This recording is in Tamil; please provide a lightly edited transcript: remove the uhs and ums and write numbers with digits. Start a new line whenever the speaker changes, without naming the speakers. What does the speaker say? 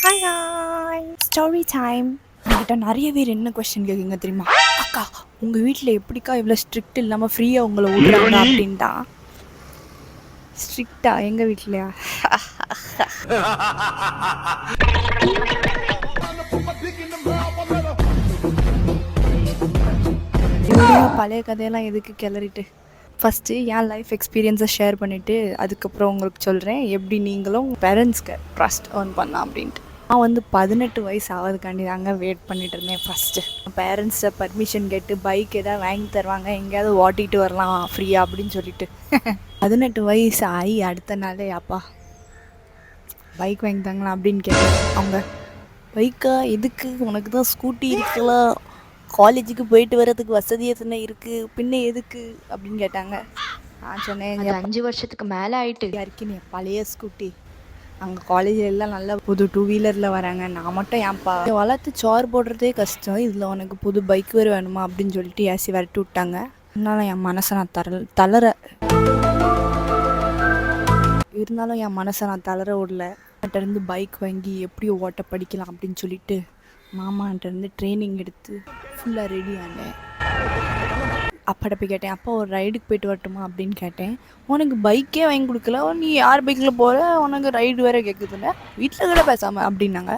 Hi hi story time. என்கிட்ட நிறைய பேர் என்ன கொஸ்டின் கேட்குங்க தெரியுமா? அக்கா, உங்கள் வீட்டில் எப்படிக்கா இவ்வளோ ஸ்ட்ரிக்ட் இல்லாமல் ஃப்ரீயாக உங்களை விடுறாங்க அப்படின்ட்டா. ஸ்ட்ரிக்டா எங்கள் வீட்லையா? பழைய கதையெல்லாம் எதுக்கு கிளறிட்டு, ஃபஸ்ட்டு என் லைஃப் எக்ஸ்பீரியன்ஸை ஷேர் பண்ணிவிட்டு அதுக்கப்புறம் உங்களுக்கு சொல்கிறேன் எப்படி நீங்களும் பேரண்ட்ஸ்க்கு ட்ரஸ்ட் ஏர்ன் பண்ணலாம் அப்படின்ட்டு. நான் 18 வயசு ஆகிறதுக்காண்டி தாங்க வெயிட் பண்ணிட்டு இருந்தேன். ஃபஸ்ட்டு பேரண்ட்ஸை பர்மிஷன் கேட்டு பைக் எதாவது வாங்கி தருவாங்க, எங்கேயாவது ஓட்டிகிட்டு வரலாம் ஃப்ரீயாக அப்படின்னு சொல்லிட்டு 18 வயசு ஆகி அடுத்த நாளே அப்பா பைக் வாங்கி தாங்களா அப்படின்னு கேட்டேன். அவங்க பைக்கா எதுக்கு, உனக்கு தான் ஸ்கூட்டி இருக்குல்ல, காலேஜுக்கு போயிட்டு வர்றதுக்கு வசதி எத்தனை இருக்குது, பின்ன எதுக்கு அப்படின்னு கேட்டாங்க. நான் சொன்னேன்,
5 வருஷத்துக்கு மேலே ஆயிட்டு
யாருக்கு நீ பழைய ஸ்கூட்டி, அங்கே காலேஜில் எல்லாம் நல்லா புது 2 வீலரில் வராங்க, நான் மட்டும் ஏன்ப்பா வளர்த்து சோறு போடுறதே கஷ்டம், இதில் உனக்கு புது பைக் வேறு வேணுமா அப்படின்னு சொல்லிட்டு ஏசி விரட்டி விட்டாங்க. இருந்தாலும் என் மனசை நான் தளர விடல. இருந்து பைக் வாங்கி எப்படி ஓட்ட படிக்கலாம் அப்படின்னு சொல்லிட்டு மாமான்ட்டு ட்ரைனிங் எடுத்து ஃபுல்லாக ரெடி ஆனேன். அப்பாட்ட போய் கேட்டேன், அப்பா ஒரு ரைடுக்கு போயிட்டு வரட்டுமா அப்படின்னு கேட்டேன். உனக்கு பைக்கே வாங்கி கொடுக்கல, நீ யார் பைக்கில் போகிற, உனக்கு ரைடு வேறு கேட்குதுல்ல, வீட்டில் கூட பேசாமல் அப்படின்னாங்க.